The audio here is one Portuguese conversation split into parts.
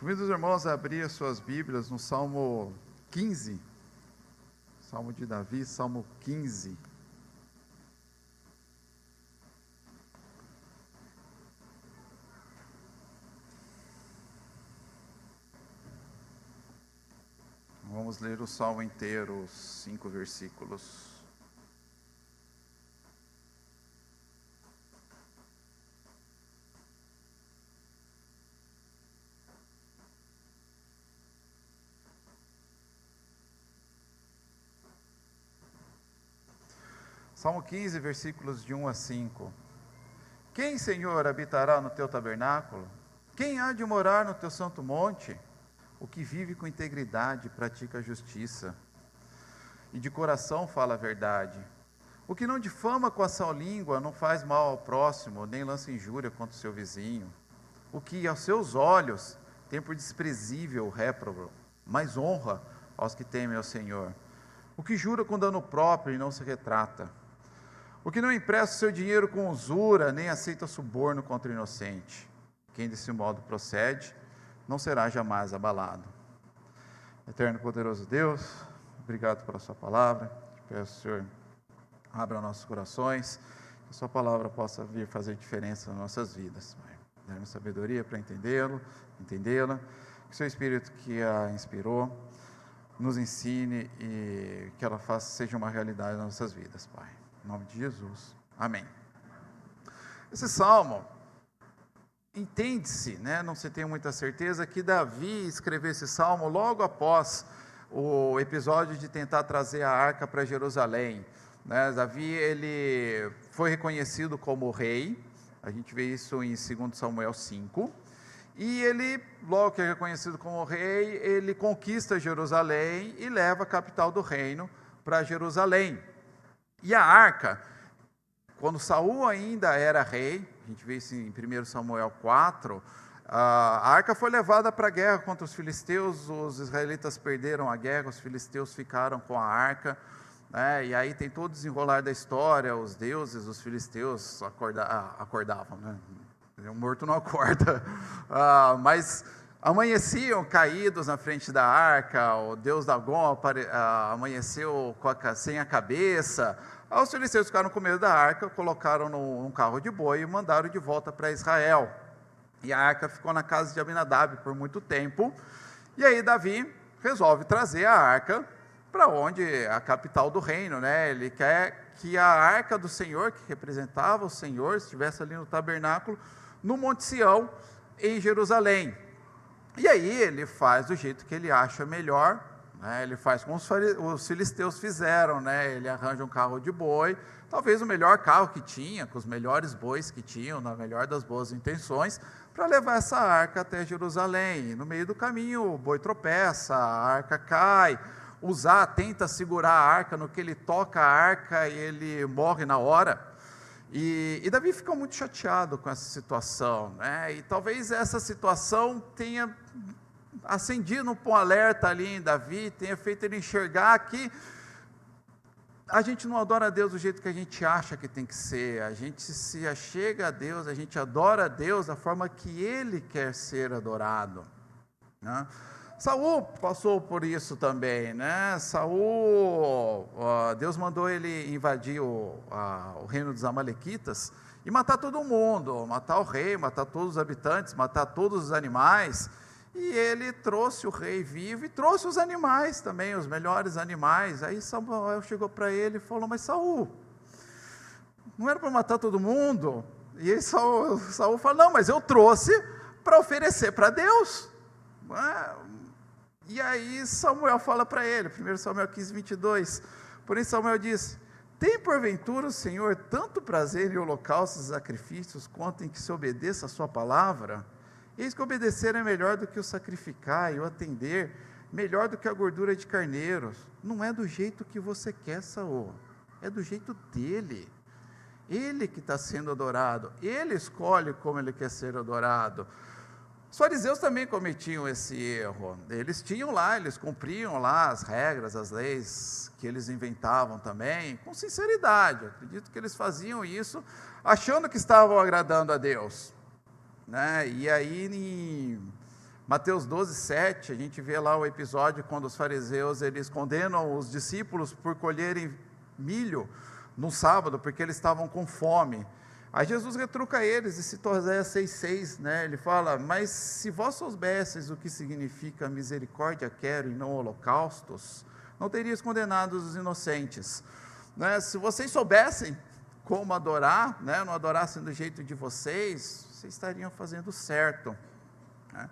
Convido os irmãos a abrir as suas Bíblias no Salmo 15. Salmo de Davi, Salmo 15. Vamos ler o Salmo inteiro, os 5 versículos. Salmo 15, versículos de 1 a 5. Quem, Senhor, habitará no teu tabernáculo? Quem há de morar no teu santo monte? O que vive com integridade, pratica a justiça, e de coração fala a verdade. O que não difama com a sua língua, não faz mal ao próximo, nem lança injúria contra o seu vizinho. O que aos seus olhos tem por desprezível o réprobo, mas honra aos que temem ao Senhor. O que jura com dano próprio e não se retrata. O que não empresta o seu dinheiro com usura, nem aceita suborno contra o inocente. Quem desse modo procede, não será jamais abalado. Eterno e poderoso Deus, obrigado pela sua palavra. Te peço, Senhor, abra nossos corações, que a sua palavra possa vir fazer diferença nas nossas vidas. Dê-nos sabedoria para entendê-la, que o seu Espírito que a inspirou, nos ensine e que ela seja uma realidade nas nossas vidas, Pai. Em nome de Jesus. Amém. Esse salmo, entende-se, não se tem muita certeza, que Davi escreveu esse salmo logo após o episódio de tentar trazer a arca para Jerusalém. Davi, ele foi reconhecido como rei, a gente vê isso em 2 Samuel 5, e ele, logo que é reconhecido como rei, ele conquista Jerusalém e leva a capital do reino para Jerusalém. E a arca, quando Saul ainda era rei, a gente vê isso em 1 Samuel 4, a arca foi levada para a guerra contra os filisteus, os israelitas perderam a guerra, os filisteus ficaram com a arca, e aí tem todo o desenrolar da história, os deuses, os filisteus acordavam, o morto não acorda, mas amanheciam caídos na frente da arca, o deus Dagon amanheceu sem a cabeça. Os filisteus ficaram com medo da arca, colocaram num carro de boi e mandaram de volta para Israel. E a arca ficou na casa de Abinadab por muito tempo. E aí Davi resolve trazer a arca para onde? A capital do reino, Ele quer que a arca do Senhor, que representava o Senhor, estivesse ali no tabernáculo, no Monte Sião, em Jerusalém. E aí ele faz do jeito que ele acha melhor, ele faz como os filisteus fizeram, ele arranja um carro de boi, talvez o melhor carro que tinha, com os melhores bois que tinham, na melhor das boas intenções, para levar essa arca até Jerusalém. E no meio do caminho o boi tropeça, a arca cai, Uzá tenta segurar a arca, no que ele toca a arca e ele morre na hora. E Davi fica muito chateado com essa situação, e talvez essa situação tenha acendido um alerta ali em Davi, tenha feito ele enxergar que a gente não adora a Deus do jeito que a gente acha que tem que ser, a gente se achega a Deus, a gente adora a Deus da forma que Ele quer ser adorado. Saul passou por isso também, Saul, Deus mandou ele invadir o reino dos amalequitas e matar todo mundo, matar o rei, matar todos os habitantes, matar todos os animais, e ele trouxe o rei vivo e trouxe os animais também, os melhores animais. Aí Samuel chegou para ele e falou: mas Saul, não era para matar todo mundo? E aí Saul falou: não, mas eu trouxe para oferecer para Deus. E aí Samuel fala para ele, 1 Samuel 15, 22, porém Samuel disse: tem porventura o Senhor tanto prazer em holocaustos e sacrifícios, quanto em que se obedeça a sua palavra? Eis que obedecer é melhor do que o sacrificar, e o atender melhor do que a gordura de carneiros. Não é do jeito que você quer, Saul, é do jeito dele. Ele que está sendo adorado, ele escolhe como ele quer ser adorado. Os fariseus também cometiam esse erro, eles cumpriam lá as regras, as leis que eles inventavam também, com sinceridade. Acredito que eles faziam isso achando que estavam agradando a Deus, E aí Mateus 12, 7, a gente vê lá o episódio quando os fariseus, eles condenam os discípulos por colherem milho no sábado, porque eles estavam com fome. Aí Jesus retruca eles, e cita Oséias 6,6, né? Ele fala: mas se vós soubesseis o que significa misericórdia quero e não holocaustos, não terias condenado os inocentes, né? Se vocês soubessem como adorar, né? Não adorassem do jeito de vocês estariam fazendo certo, né?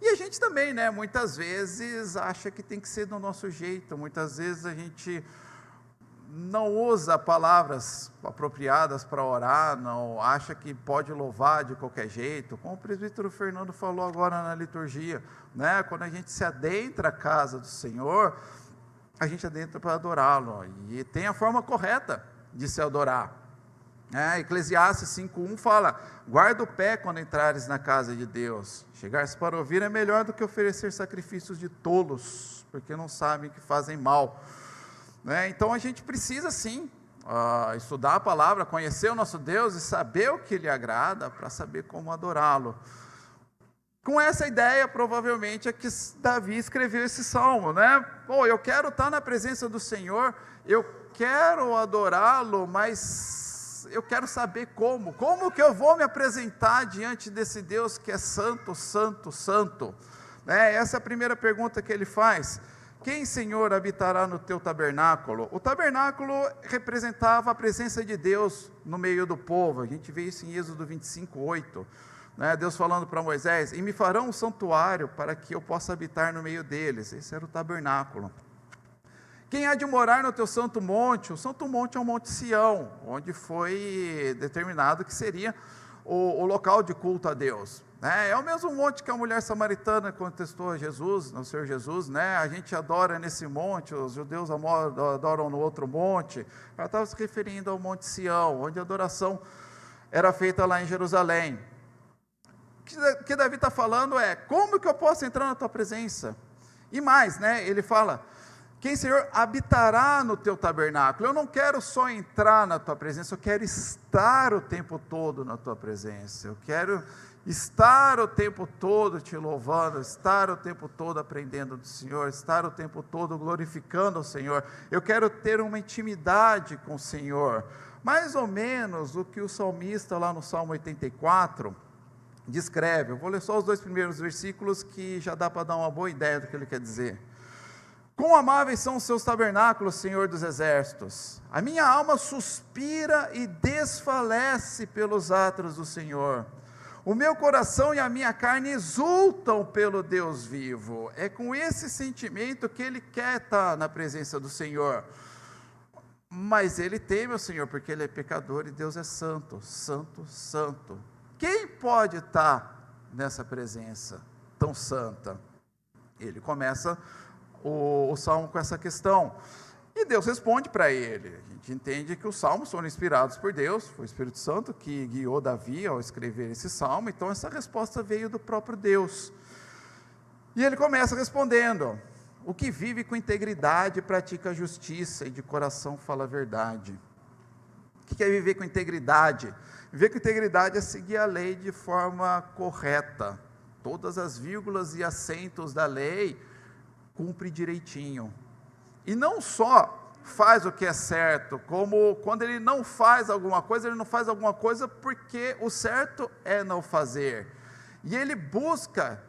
E a gente também, né? Muitas vezes acha que tem que ser do nosso jeito, muitas vezes a gente não usa palavras apropriadas para orar, não acha que pode louvar de qualquer jeito, como o presbítero Fernando falou agora na liturgia, né? Quando a gente se adentra à casa do Senhor, a gente adentra para adorá-lo, e tem a forma correta de se adorar. Eclesiastes 5,1 fala: guarda o pé quando entrares na casa de Deus, chegar-se para ouvir é melhor do que oferecer sacrifícios de tolos, porque não sabem que fazem mal. Então a gente precisa sim estudar a palavra, conhecer o nosso Deus e saber o que lhe agrada, para saber como adorá-lo. Com essa ideia, provavelmente, é que Davi escreveu esse salmo, né? Eu quero estar na presença do Senhor, eu quero adorá-lo, mas eu quero saber como que eu vou me apresentar diante desse Deus que é santo, santo, santo, né? Essa é a primeira pergunta que ele faz. Quem, Senhor, habitará no teu tabernáculo? O tabernáculo representava a presença de Deus no meio do povo. A gente vê isso em Êxodo 25:8, né? Deus falando para Moisés: e me farão um santuário para que eu possa habitar no meio deles. Esse era o tabernáculo. Quem há de morar no teu santo monte? O santo monte é o Monte Sião, onde foi determinado que seria o local de culto a Deus, né? É o mesmo monte que a mulher samaritana contestou a Jesus, no Senhor Jesus, né? A gente adora nesse monte, os judeus adoram no outro monte. Ela estava se referindo ao Monte Sião, onde a adoração era feita lá em Jerusalém. O que Davi está falando é: como que eu posso entrar na tua presença? E mais, né? Ele fala: quem, Senhor, habitará no teu tabernáculo? Eu não quero só entrar na tua presença, eu quero estar o tempo todo na tua presença, eu quero estar o tempo todo te louvando, estar o tempo todo aprendendo do Senhor, estar o tempo todo glorificando o Senhor. Eu quero ter uma intimidade com o Senhor, mais ou menos o que o salmista lá no Salmo 84 descreve. Eu vou ler só os 2 primeiros versículos, que já dá para dar uma boa ideia do que ele quer dizer. Quão amáveis são os seus tabernáculos, Senhor dos exércitos! A minha alma suspira e desfalece pelos atos do Senhor. O meu coração e a minha carne exultam pelo Deus vivo. É com esse sentimento que ele quer estar na presença do Senhor. Mas ele teme o Senhor, porque ele é pecador e Deus é santo, santo, santo. Quem pode estar nessa presença tão santa? Ele começa o salmo com essa questão, e Deus responde para ele. A gente entende que os salmos foram inspirados por Deus, foi o Espírito Santo que guiou Davi ao escrever esse salmo, então essa resposta veio do próprio Deus. E ele começa respondendo: o que vive com integridade pratica a justiça, e de coração fala a verdade. O que é viver com integridade? Viver com integridade é seguir a lei de forma correta, todas as vírgulas e acentos da lei cumpre direitinho, e não só faz o que é certo, como quando ele não faz alguma coisa, ele não faz alguma coisa porque o certo é não fazer, e ele busca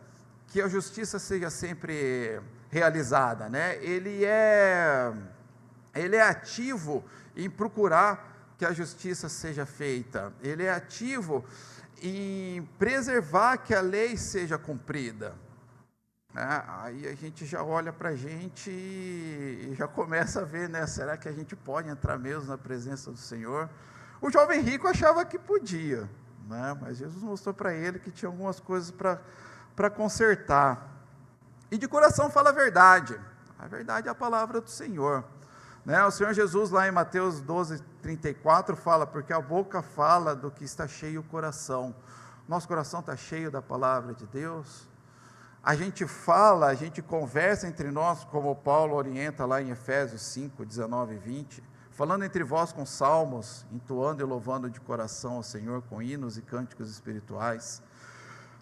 que a justiça seja sempre realizada, né? Ele é ativo em procurar que a justiça seja feita, ele é ativo em preservar que a lei seja cumprida. Aí a gente já olha para a gente e já começa a ver, né? Será que a gente pode entrar mesmo na presença do Senhor? O jovem rico achava que podia, né? Mas Jesus mostrou para ele que tinha algumas coisas para consertar. E de coração fala a verdade é a palavra do Senhor, né? O Senhor Jesus lá em Mateus 12:34 fala: porque a boca fala do que está cheio o coração. Nosso coração está cheio da palavra de Deus. A gente fala, a gente conversa entre nós, como Paulo orienta lá em Efésios 5, 19 e 20, falando entre vós com salmos, entoando e louvando de coração ao Senhor com hinos e cânticos espirituais.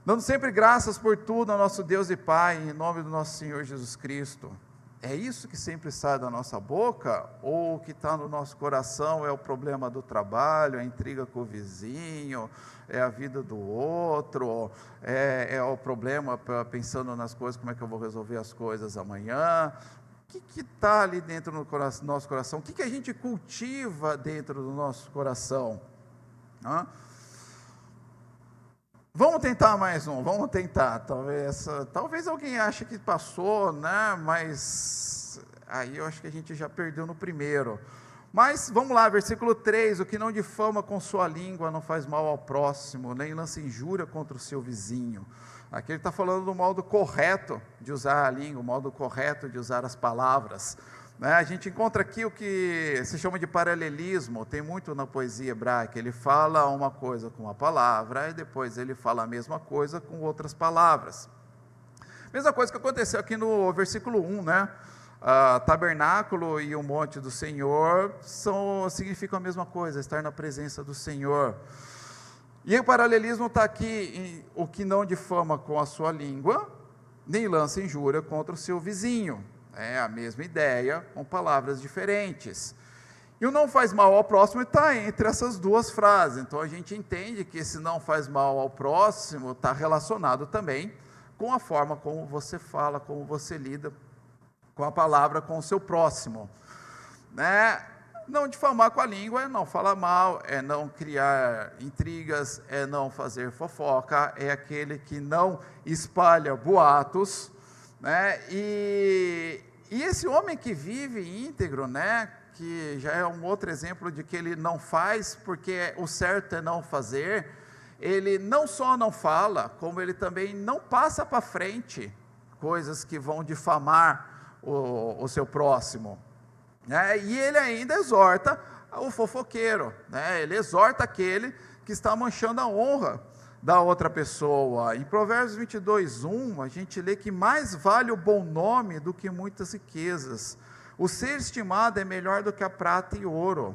Dando sempre graças por tudo ao nosso Deus e Pai, em nome do nosso Senhor Jesus Cristo. É isso que sempre sai da nossa boca? Ou o que está no nosso coração é o problema do trabalho, a intriga com o vizinho, é a vida do outro, é o problema pensando nas coisas, como é que eu vou resolver as coisas amanhã? O que está ali dentro do nosso coração? O que a gente cultiva dentro do nosso coração? Vamos tentar mais um, vamos tentar. Talvez alguém ache que passou, né? Mas aí eu acho que a gente já perdeu no primeiro. Mas vamos lá, versículo 3: o que não difama com sua língua não faz mal ao próximo, nem lança injúria contra o seu vizinho. Aqui ele está falando do modo correto de usar a língua, o modo correto de usar as palavras. A gente encontra aqui o que se chama de paralelismo, tem muito na poesia hebraica. Ele fala uma coisa com uma palavra, e depois ele fala a mesma coisa com outras palavras. Mesma coisa que aconteceu aqui no versículo 1, né? Tabernáculo e o monte do Senhor significam a mesma coisa, estar na presença do Senhor. E o paralelismo está aqui, o que não difama com a sua língua, nem lança injúria contra o seu vizinho. É a mesma ideia, com palavras diferentes. E o não faz mal ao próximo está entre essas duas frases. Então a gente entende que esse não faz mal ao próximo está relacionado também com a forma como você fala, como você lida com a palavra com o seu próximo. Não difamar com a língua é não falar mal, é não criar intrigas, é não fazer fofoca, é aquele que não espalha boatos. E esse homem que vive íntegro, que já é um outro exemplo de que ele não faz, porque o certo é não fazer, ele não só não fala, como ele também não passa para frente coisas que vão difamar o seu próximo. E ele ainda exorta o fofoqueiro, ele exorta aquele que está manchando a honra da outra pessoa. Em Provérbios 22:1, a gente lê que mais vale o bom nome do que muitas riquezas. O ser estimado é melhor do que a prata e ouro.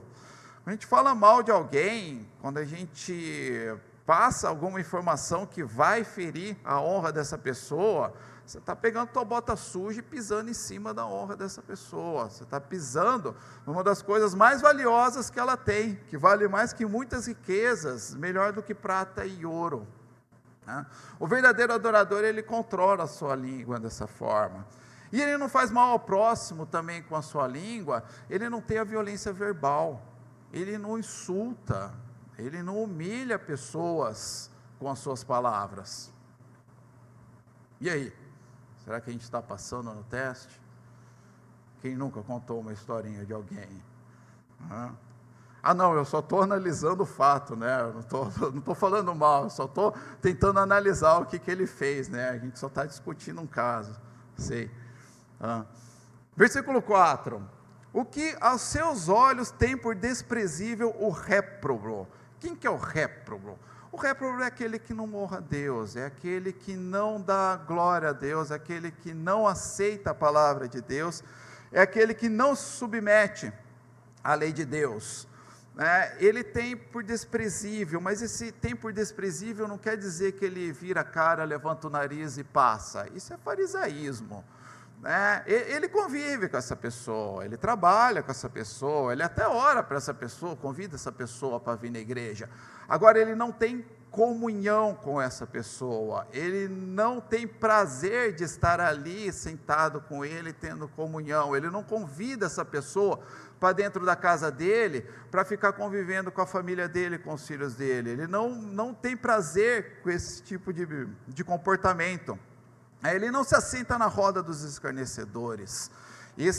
Quando a gente fala mal de alguém, quando a gente passa alguma informação que vai ferir a honra dessa pessoa, você está pegando tua bota suja e pisando em cima da honra dessa pessoa. Você está pisando numa das coisas mais valiosas que ela tem, que vale mais que muitas riquezas, melhor do que prata e ouro. O verdadeiro adorador, ele controla a sua língua dessa forma. E ele não faz mal ao próximo também com a sua língua, ele não tem a violência verbal, ele não insulta, ele não humilha pessoas com as suas palavras. E aí? Será que a gente está passando no teste? Quem nunca contou uma historinha de alguém? Não, eu só estou analisando o fato, eu não estou falando mal, eu só estou tentando analisar o que ele fez, a gente só está discutindo um caso, sei. Versículo 4: o que aos seus olhos tem por desprezível o réprobo? Quem que é o réprobo? O réprobo é aquele que não honra a Deus, é aquele que não dá glória a Deus, é aquele que não aceita a palavra de Deus, é aquele que não se submete à lei de Deus. Ele tem por desprezível, mas esse tem por desprezível não quer dizer que ele vira a cara, levanta o nariz e passa. Isso é farisaísmo. Ele convive com essa pessoa, ele trabalha com essa pessoa, ele até ora para essa pessoa, convida essa pessoa para vir na igreja. Agora ele não tem comunhão com essa pessoa, ele não tem prazer de estar ali sentado com ele, tendo comunhão, ele não convida essa pessoa para dentro da casa dele, para ficar convivendo com a família dele, com os filhos dele, ele não tem prazer com esse tipo de comportamento. Ele não se assenta na roda dos escarnecedores.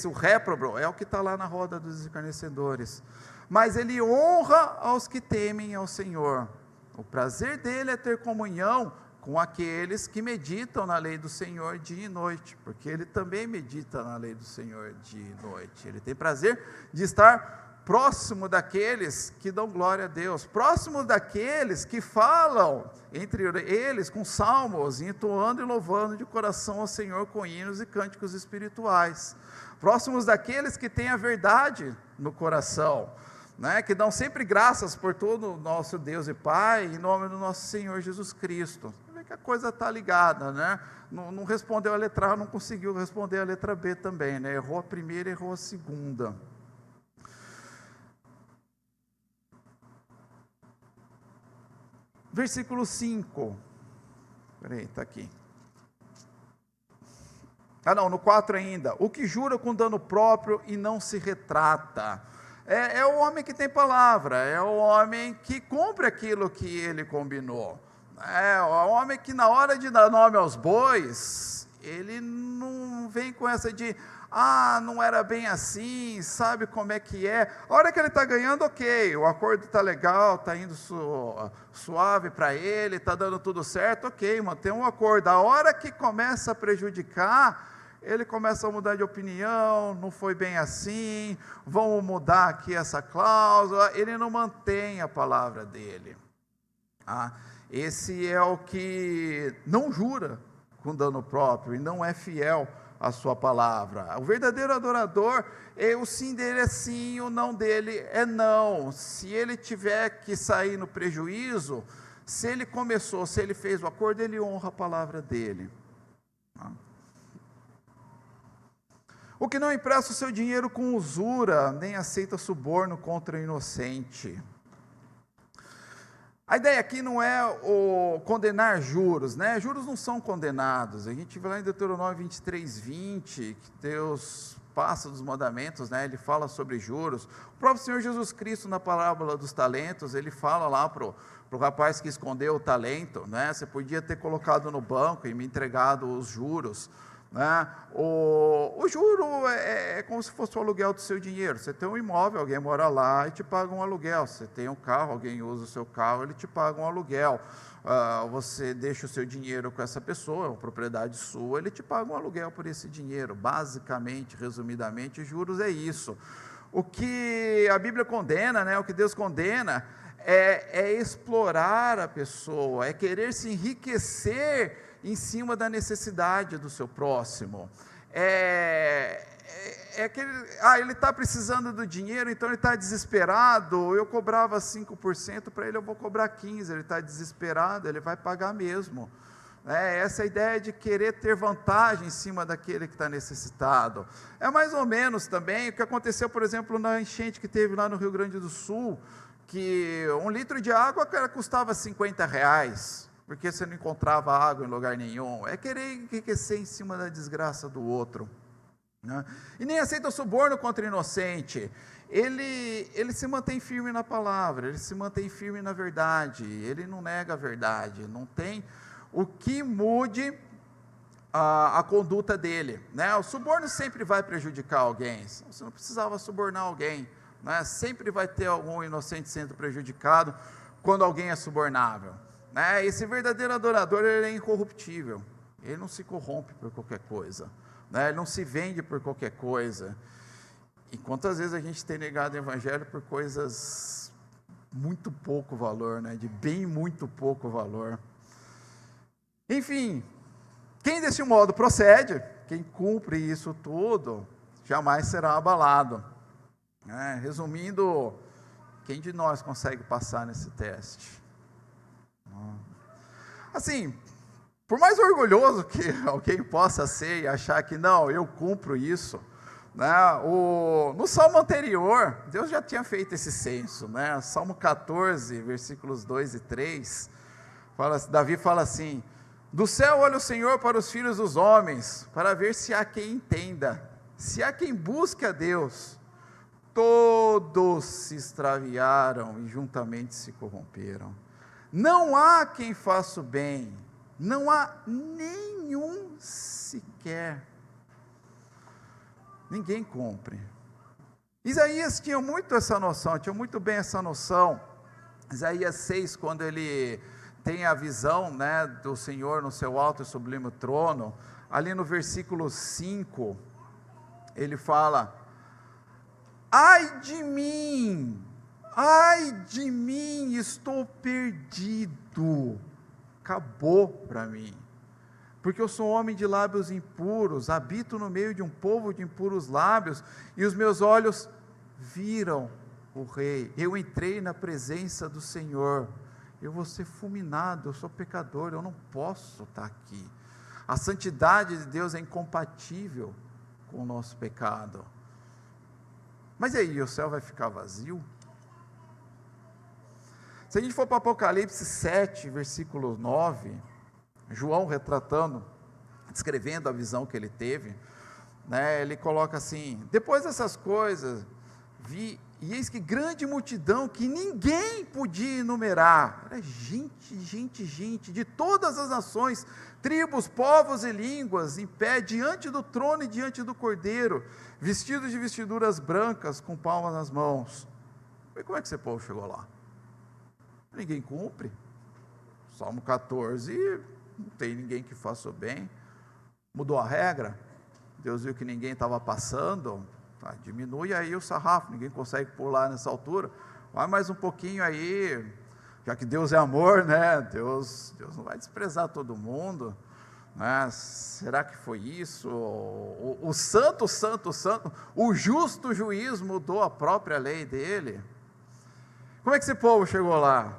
O réprobo é o que está lá na roda dos escarnecedores. Mas ele honra aos que temem ao Senhor. O prazer dele é ter comunhão com aqueles que meditam na lei do Senhor dia e noite, porque ele também medita na lei do Senhor dia e noite. Ele tem prazer de estar próximo daqueles que dão glória a Deus, próximo daqueles que falam entre eles com salmos, entoando e louvando de coração ao Senhor com hinos e cânticos espirituais, próximos daqueles que têm a verdade no coração, que dão sempre graças por todo o nosso Deus e Pai, em nome do nosso Senhor Jesus Cristo. Você vê que a coisa está ligada, né? Não respondeu a letra A, não conseguiu responder a letra B também, né? Errou a primeira, errou a segunda. Versículo 5. Peraí, está aqui. No 4 ainda. O que jura com dano próprio e não se retrata. É o homem que tem palavra, é o homem que cumpre aquilo que ele combinou. É o homem que na hora de dar nome aos bois, ele não vem com essa de, não era bem assim, sabe como é que é. A hora que ele está ganhando, ok, o acordo está legal, está indo suave para ele, está dando tudo certo, ok, mantém um acordo. A hora que começa a prejudicar, ele começa a mudar de opinião, não foi bem assim, vamos mudar aqui essa cláusula, ele não mantém a palavra dele. Esse é o que não jura com dano próprio e não é fiel à sua palavra. O verdadeiro adorador, o sim dele é sim, o não dele é não. Se ele tiver que sair no prejuízo, se ele começou, se ele fez o acordo, ele honra a palavra dele. O que não empresta o seu dinheiro com usura, nem aceita suborno contra o inocente. A ideia aqui não é o condenar juros, né? Juros não são condenados. A gente vê lá em Deuteronômio 23:20, que Deus passa dos mandamentos, né? Ele fala sobre juros. O próprio Senhor Jesus Cristo, na parábola dos talentos, ele fala lá para o rapaz que escondeu o talento, né? Você podia ter colocado no banco e me entregado os juros. Né? O juro é como se fosse o aluguel do seu dinheiro. Você tem um imóvel, alguém mora lá e te paga um aluguel. Você tem um carro, alguém usa o seu carro, ele te paga um aluguel. Você deixa o seu dinheiro com essa pessoa, é uma propriedade sua, ele te paga um aluguel por esse dinheiro. Basicamente, resumidamente, juros é isso. O que a Bíblia condena, né? O que Deus condena é explorar a pessoa, é querer se enriquecer em cima da necessidade do seu próximo. Ele está precisando do dinheiro, então ele está desesperado, eu cobrava 5% para ele, eu vou cobrar 15%, ele está desesperado, ele vai pagar mesmo. Essa é a ideia de querer ter vantagem em cima daquele que está necessitado. É mais ou menos também o que aconteceu, por exemplo, na enchente que teve lá no Rio Grande do Sul, que 1 litro de água custava R$50, porque você não encontrava água em lugar nenhum. É querer enriquecer em cima da desgraça do outro, né? E nem aceita o suborno contra o inocente. Ele se mantém firme na palavra, ele se mantém firme na verdade, ele não nega a verdade, não tem o que mude a conduta dele, né? O suborno sempre vai prejudicar alguém, você não precisava subornar alguém, né? Sempre vai ter algum inocente sendo prejudicado quando alguém é subornável. Esse verdadeiro adorador, ele é incorruptível, ele não se corrompe por qualquer coisa, né? Ele não se vende por qualquer coisa. E quantas vezes a gente tem negado o evangelho por coisas muito pouco valor, né? De bem muito pouco valor. Enfim, quem desse modo procede, quem cumpre isso tudo, jamais será abalado. Resumindo, quem de nós consegue passar nesse teste? Assim, por mais orgulhoso que alguém possa ser e achar que não, eu cumpro isso, né? No Salmo anterior, Deus já tinha feito esse censo, né? Salmo 14, versículos 2 e 3, Davi fala assim: do céu olha o Senhor para os filhos dos homens, para ver se há quem entenda, se há quem busque a Deus. Todos se extraviaram e juntamente se corromperam. Não há quem faça o bem, não há nenhum sequer. Ninguém cumpre. Isaías tinha muito essa noção, tinha muito bem essa noção. Isaías 6, quando ele tem a visão, né, do Senhor no seu alto e sublime trono, ali no versículo 5, ele fala: ai de mim, estou perdido, acabou para mim, porque eu sou homem de lábios impuros, habito no meio de um povo de impuros lábios, e os meus olhos viram o Rei. Eu entrei na presença do Senhor, eu vou ser fulminado, eu sou pecador, eu não posso estar aqui. A santidade de Deus é incompatível com o nosso pecado. Mas e aí, o céu vai ficar vazio? Se a gente for para Apocalipse 7, versículo 9, João retratando, descrevendo a visão que ele teve, né, ele coloca assim: depois dessas coisas, vi, e eis que grande multidão que ninguém podia enumerar, era gente, de todas as nações, tribos, povos e línguas, em pé diante do trono e diante do Cordeiro, vestidos de vestiduras brancas, com palmas nas mãos. E como é que esse povo chegou lá? Ninguém cumpre. Salmo 14, não tem ninguém que faça o bem. Mudou a regra, Deus viu que ninguém estava passando, diminui aí o sarrafo, ninguém consegue pular nessa altura, vai mais um pouquinho aí, já que Deus é amor, né? Deus não vai desprezar todo mundo, né? Será que foi isso? O santo, o justo juiz mudou a própria lei dele? Como é que esse povo chegou lá?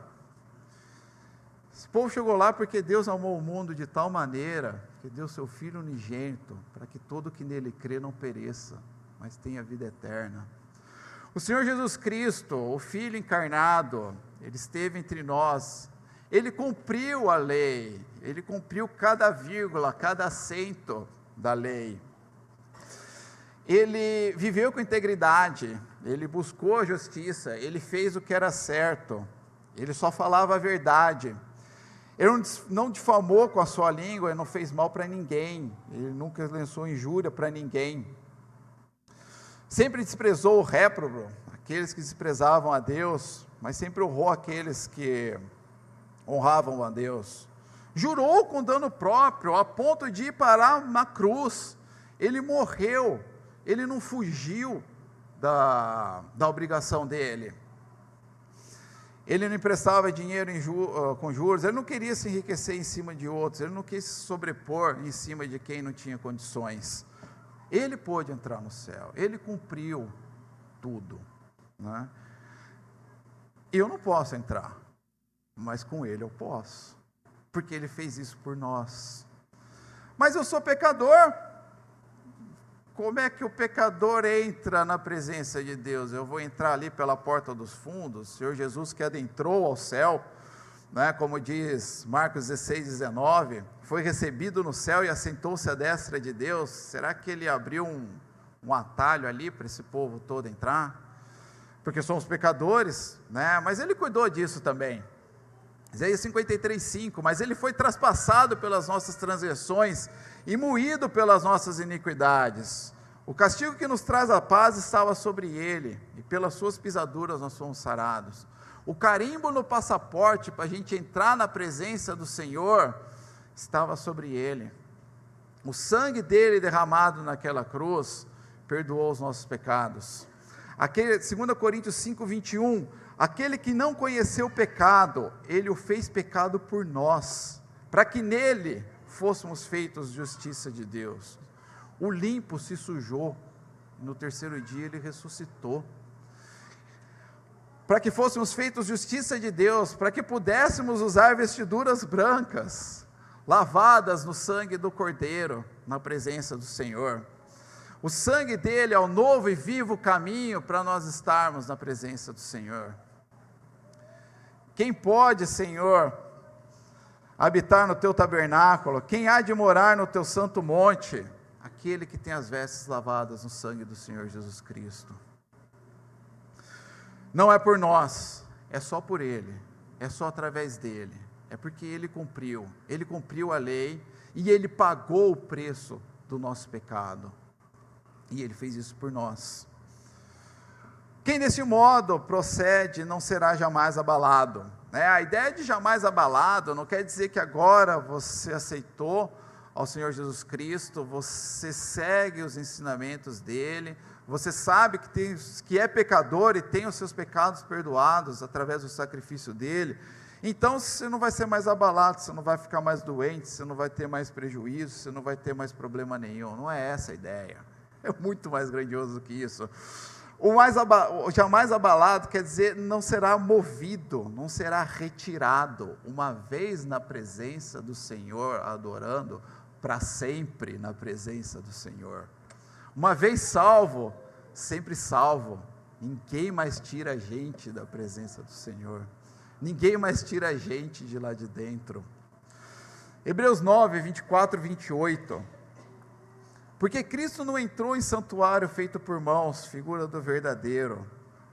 Esse povo chegou lá porque Deus amou o mundo de tal maneira que deu seu Filho unigênito, para que todo que nele crê não pereça, mas tenha vida eterna. O Senhor Jesus Cristo, o Filho encarnado, Ele esteve entre nós, Ele cumpriu a lei, Ele cumpriu cada vírgula, cada acento da lei. Ele viveu com integridade, Ele buscou a justiça, Ele fez o que era certo, Ele só falava a verdade. Ele não difamou com a sua língua, Ele não fez mal para ninguém, Ele nunca lançou injúria para ninguém. Sempre desprezou o réprobo, aqueles que desprezavam a Deus, mas sempre honrou aqueles que honravam a Deus. Jurou com dano próprio, a ponto de ir parar na cruz. Ele morreu, ele não fugiu da obrigação dele. Ele não emprestava dinheiro com juros, ele não queria se enriquecer em cima de outros, ele não quis se sobrepor em cima de quem não tinha condições. Ele pôde entrar no céu, ele cumpriu tudo, né? Eu não posso entrar, mas com ele eu posso, porque ele fez isso por nós. Mas eu sou pecador. Como é que o pecador entra na presença de Deus? Eu vou entrar ali pela porta dos fundos? O Senhor Jesus, que adentrou ao céu, né, como diz Marcos 16, 19, foi recebido no céu e assentou-se à destra de Deus. Será que ele abriu um atalho ali para esse povo todo entrar? Porque somos pecadores, né? Mas ele cuidou disso também. Isaías 53, 5, mas ele foi traspassado pelas nossas transgressões e moído pelas nossas iniquidades. O castigo que nos traz a paz estava sobre ele, e pelas suas pisaduras nós fomos sarados. O carimbo no passaporte para a gente entrar na presença do Senhor estava sobre ele. O sangue dele derramado naquela cruz perdoou os nossos pecados. 2 Coríntios 5, 21, aquele que não conheceu o pecado, ele o fez pecado por nós, para que nele fôssemos feitos justiça de Deus. O limpo se sujou, no terceiro dia ele ressuscitou, para que fôssemos feitos justiça de Deus, para que pudéssemos usar vestiduras brancas, lavadas no sangue do Cordeiro, na presença do Senhor. O sangue dele é o novo e vivo caminho para nós estarmos na presença do Senhor. Quem pode, Senhor, habitar no teu tabernáculo? Quem há de morar no teu santo monte? Aquele que tem as vestes lavadas no sangue do Senhor Jesus Cristo. Não é por nós, é só por Ele, é só através dEle, é porque Ele cumpriu a lei, e Ele pagou o preço do nosso pecado, e Ele fez isso por nós. Quem desse modo procede não será jamais abalado. A ideia de jamais abalado não quer dizer que agora você aceitou ao Senhor Jesus Cristo, você segue os ensinamentos dEle, você sabe que é pecador e tem os seus pecados perdoados através do sacrifício dEle, então você não vai ser mais abalado, você não vai ficar mais doente, você não vai ter mais prejuízo, você não vai ter mais problema nenhum. Não é essa a ideia, é muito mais grandioso do que isso. O jamais abalado quer dizer não será movido, não será retirado. Uma vez na presença do Senhor, adorando, para sempre na presença do Senhor. Uma vez salvo, sempre salvo. Ninguém mais tira a gente da presença do Senhor. Ninguém mais tira a gente de lá de dentro. Hebreus 9, 24 e 28. Porque Cristo não entrou em santuário feito por mãos, figura do verdadeiro,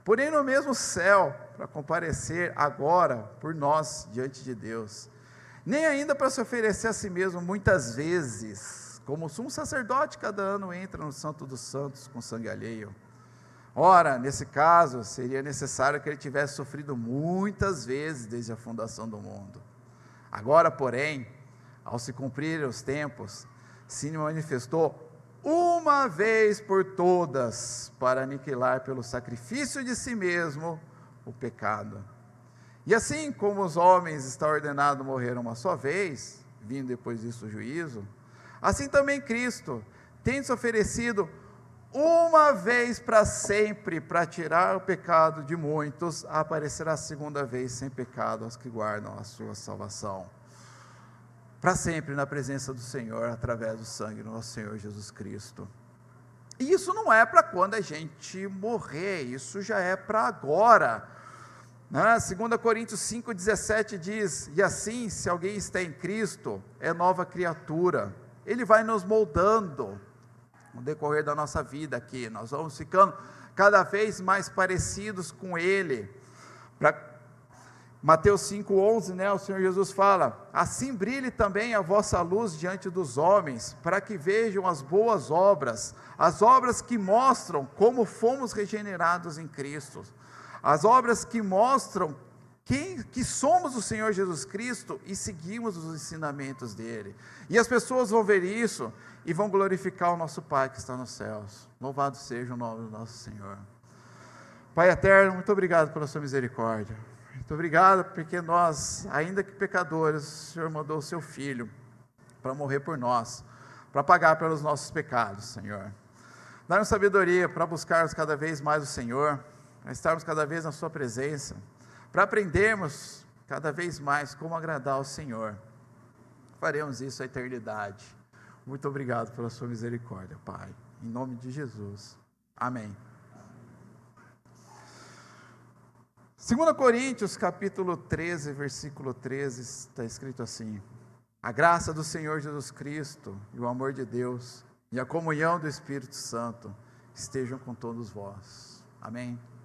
porém no mesmo céu, para comparecer agora por nós diante de Deus, nem ainda para se oferecer a si mesmo muitas vezes, como o sumo sacerdote cada ano entra no Santo dos Santos com sangue alheio. Ora, nesse caso, seria necessário que ele tivesse sofrido muitas vezes desde a fundação do mundo. Agora, porém, ao se cumprir os tempos, se manifestou uma vez por todas, para aniquilar pelo sacrifício de si mesmo o pecado. E assim como os homens está ordenado morrer uma só vez, vindo depois disso o juízo, assim também Cristo, tendo se oferecido uma vez para sempre, para tirar o pecado de muitos, aparecerá a segunda vez sem pecado aos que guardam a sua salvação. Para sempre na presença do Senhor, através do sangue do nosso Senhor Jesus Cristo. E isso não é para quando a gente morrer, isso já é para agora. 2 Coríntios 5,17 diz, e assim, se alguém está em Cristo, é nova criatura. Ele vai nos moldando, no decorrer da nossa vida aqui, nós vamos ficando cada vez mais parecidos com Ele. Mateus 5,11, o Senhor Jesus fala, assim brilhe também a vossa luz diante dos homens, para que vejam as boas obras, as obras que mostram como fomos regenerados em Cristo, as obras que mostram que somos o Senhor Jesus Cristo e seguimos os ensinamentos dEle, e as pessoas vão ver isso, e vão glorificar o nosso Pai que está nos céus. Louvado seja o nome do nosso Senhor. Pai eterno, muito obrigado pela sua misericórdia. Muito obrigado, porque nós, ainda que pecadores, o Senhor mandou o seu Filho para morrer por nós, para pagar pelos nossos pecados, Senhor. Dá-nos sabedoria para buscarmos cada vez mais o Senhor, para estarmos cada vez na sua presença, para aprendermos cada vez mais como agradar ao Senhor. Faremos isso a eternidade. Muito obrigado pela sua misericórdia, Pai. Em nome de Jesus. Amém. 2 Coríntios, capítulo 13, versículo 13, está escrito assim: a graça do Senhor Jesus Cristo, e o amor de Deus, e a comunhão do Espírito Santo, estejam com todos vós. Amém.